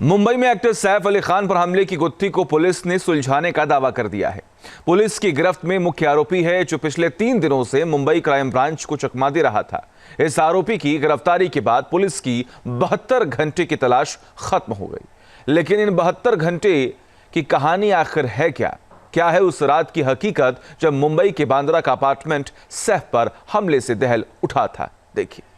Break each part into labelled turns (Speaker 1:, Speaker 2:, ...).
Speaker 1: मुंबई में एक्टर सैफ अली खान पर हमले की गुत्थी को पुलिस ने सुलझाने का दावा कर दिया है। पुलिस की गिरफ्त में मुख्य आरोपी है जो पिछले 3 दिनों से मुंबई क्राइम ब्रांच को चकमा दे रहा था। इस आरोपी की गिरफ्तारी के बाद पुलिस की 72 घंटे की तलाश खत्म हो गई। लेकिन इन 72 घंटे की कहानी आखिर है क्या है उस रात की हकीकत जब मुंबई के बांद्रा का अपार्टमेंट सैफ पर हमले से दहल उठा था। देखिए।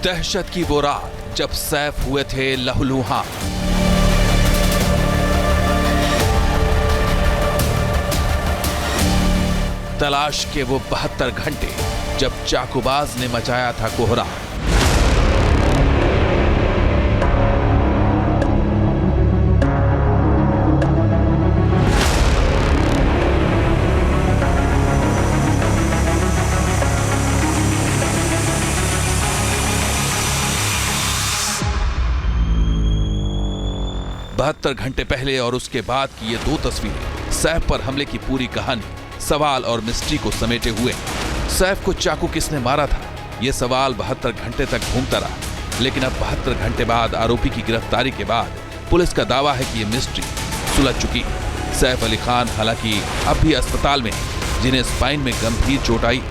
Speaker 2: दहशत की वो रात जब सैफ हुए थे लहूलुहान। तलाश के वो 72 घंटे जब चाकूबाज ने मचाया था कोहराम। बहत्तर घंटे पहले और उसके बाद की ये 2 तस्वीरें सैफ पर हमले की पूरी कहानी, सवाल और मिस्ट्री को समेटे हुए। सैफ को चाकू किसने मारा था, ये सवाल 72 घंटे तक घूमता रहा। लेकिन अब 72 घंटे बाद आरोपी की गिरफ्तारी के बाद पुलिस का दावा है कि ये मिस्ट्री सुलझ चुकी है। सैफ अली खान हालांकि अब भी अस्पताल में है, जिन्हें स्पाइन में गंभीर चोट आई।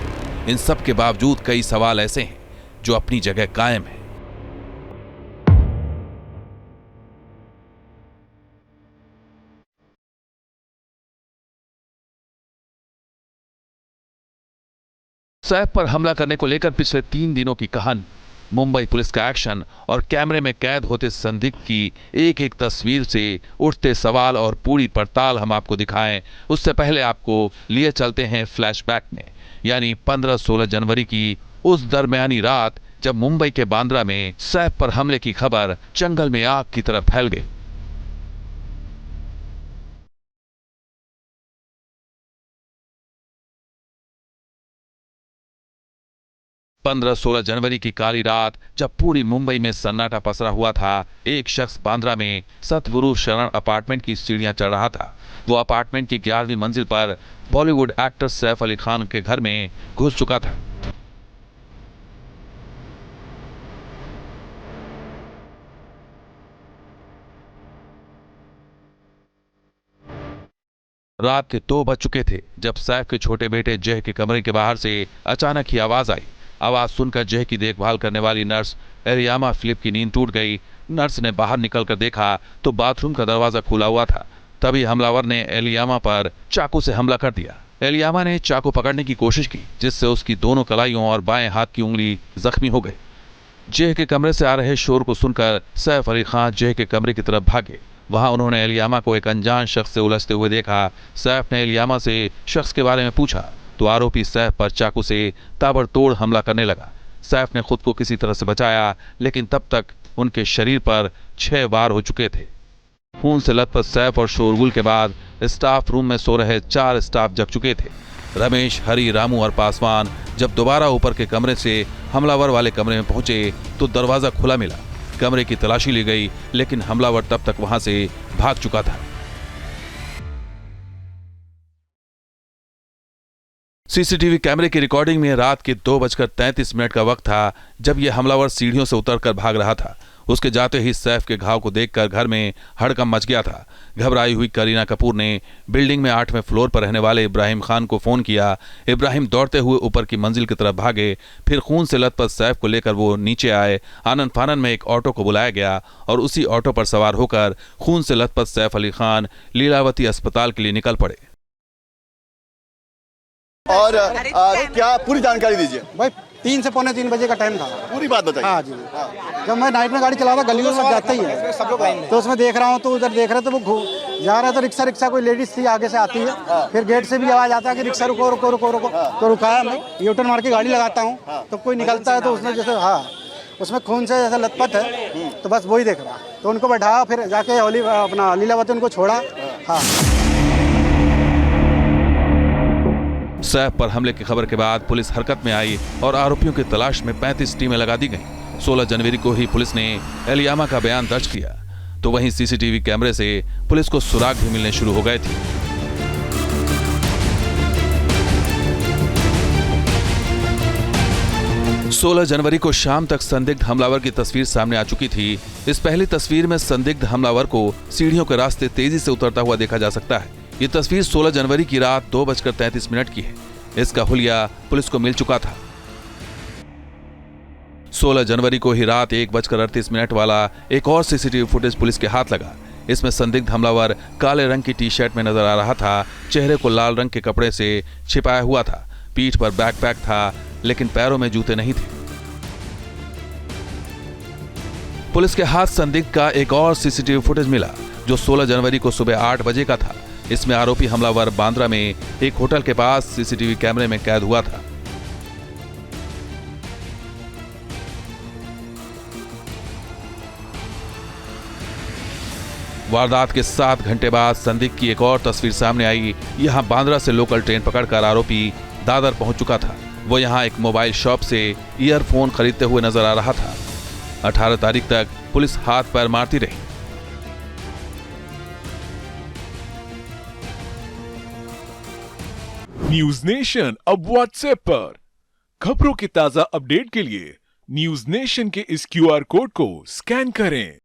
Speaker 2: इन सब के बावजूद कई सवाल ऐसे हैं जो अपनी जगह कायम है। सैफ पर हमला करने को लेकर पिछले 3 दिनों की कहानी, मुंबई पुलिस का एक्शन और कैमरे में कैद होते संदिग्ध की एक एक तस्वीर से उठते सवाल और पूरी पड़ताल हम आपको दिखाएं, उससे पहले आपको लिए चलते हैं फ्लैशबैक में, यानी 15-16 जनवरी की उस दरमियानी रात जब मुंबई के बांद्रा में सैफ पर हमले की खबर जंगल में आग की तरह फैल गई। पंद्रह 16 जनवरी की काली रात जब पूरी मुंबई में सन्नाटा पसरा हुआ था, एक शख्स बांद्रा में सतगुरु शरण अपार्टमेंट की सीढ़ियां चढ़ रहा था। वो अपार्टमेंट की 11वीं मंजिल पर बॉलीवुड एक्टर सैफ अली खान के घर में घुस चुका था। रात के 2 बज चुके थे जब सैफ के छोटे बेटे जय के कमरे के बाहर से अचानक ही आवाज आई। आवाज सुनकर जय की देखभाल करने वाली नर्स एलियामा फिलिप की नींद टूट गई। नर्स ने बाहर निकलकर देखा तो बाथरूम का दरवाजा खुला हुआ था। तभी हमलावर ने एलियामा पर चाकू से हमला कर दिया। एलियामा ने चाकू पकड़ने की कोशिश की, जिससे उसकी दोनों कलाइयों और बाएं हाथ की उंगली जख्मी हो गई। जय के कमरे से आ रहे शोर को सुनकर सैफ अली खान जय के कमरे की तरफ भागे। वहां उन्होंने एलियामा को एक अनजान शख्स से उलझते हुए देखा। सैफ ने एलियामा से शख्स के बारे में पूछा तो आरोपी सैफ पर चाकू से ताबड़तोड़ हमला करने लगा। सैफ ने खुद को किसी तरह से बचाया, लेकिन तब तक उनके शरीर पर 6 वार हो चुके थे। खून से लथपथ सैफ और शोरगुल के बाद स्टाफ रूम में सो रहे 4 स्टाफ जग चुके थे। रमेश, हरी, रामू और पासवान जब दोबारा ऊपर के कमरे से हमलावर वाले कमरे में पहुंचे तो दरवाजा खुला मिला। कमरे की तलाशी ली गई, लेकिन हमलावर तब तक वहां से भाग चुका था। सीसीटीवी कैमरे की रिकॉर्डिंग में रात के 2:33 का वक्त था जब यह हमलावर सीढ़ियों से उतरकर भाग रहा था। उसके जाते ही सैफ के घाव को देखकर घर में हड़कंप मच गया था। घबराई हुई करीना कपूर ने बिल्डिंग में 8वें फ्लोर पर रहने वाले इब्राहिम खान को फोन किया। इब्राहिम दौड़ते हुए ऊपर की मंजिल की तरफ भागे। फिर खून से लथपथ सैफ को लेकर वो नीचे आए। आनन फानन में एक ऑटो को बुलाया गया और उसी ऑटो पर सवार होकर खून से लथपथ सैफ अली खान लीलावती अस्पताल के लिए निकल पड़े।
Speaker 3: और क्या पूरी जानकारी दीजिए
Speaker 4: भाई। 3 से पौने 3 बजे का टाइम था।
Speaker 3: पूरी बात बताइए।
Speaker 4: हाँ जी। जब मैं नाइट में गाड़ी चला रहा, गली में सब जाते ही है, सब लोग तो उसमें देख रहा हूँ तो उधर देख रहे तो वो जा रहा है तो रिक्शा कोई लेडीज थी आगे से आती है। फिर गेट से भी आवाज आता है कि रिक्शा रुको रुको रुको रुको। तो रुकाया, मैं यूटर्न मार के गाड़ी लगाता हूँ तो कोई निकलता है तो उसने जैसे उसमें खून से जैसे लथपथ है तो बस वही देख रहा। तो उनको बैठाया, फिर जाके अपना लीलावती उनको छोड़ा। हाँ।
Speaker 2: सैफ पर हमले की खबर के बाद पुलिस हरकत में आई और आरोपियों की तलाश में 35 टीमें लगा दी गईं। 16 जनवरी को ही पुलिस ने एलियामा का बयान दर्ज किया, तो वहीं सीसीटीवी कैमरे से पुलिस को सुराग भी मिलने शुरू हो गए थे। सोलह जनवरी को शाम तक संदिग्ध हमलावर की तस्वीर सामने आ चुकी थी। इस पहली तस्वीर में संदिग्ध हमलावर को सीढ़ियों के रास्ते तेजी से उतरता हुआ देखा जा सकता है। ये तस्वीर 16 जनवरी की रात 2:33 की है। इसका हुलिया पुलिस को मिल चुका था। 16 जनवरी को ही रात 1:38 वाला एक और सीसीटीवी फुटेज पुलिस के हाथ लगा। इसमें संदिग्ध हमलावर काले रंग की टी शर्ट में नजर आ रहा था, चेहरे को लाल रंग के कपड़े से छिपाया हुआ था, पीठ पर बैकपैक था, लेकिन पैरों में जूते नहीं थे। पुलिस के हाथ संदिग्ध का एक और सीसीटीवी फुटेज मिला, जो 16 जनवरी को सुबह 8 बजे का था। इसमें आरोपी हमलावर बांद्रा में एक होटल के पास सीसीटीवी कैमरे में कैद हुआ था। वारदात के 7 घंटे बाद संदिग्ध की एक और तस्वीर सामने आई। यहां बांद्रा से लोकल ट्रेन पकड़कर आरोपी दादर पहुंच चुका था। वो यहां एक मोबाइल शॉप से ईयरफोन खरीदते हुए नजर आ रहा था। 18 तारीख तक पुलिस हाथ पैर मारती रही।
Speaker 5: न्यूज नेशन अब व्हाट्सएप पर खबरों के ताजा अपडेट के लिए न्यूज नेशन के इस QR कोड को स्कैन करें।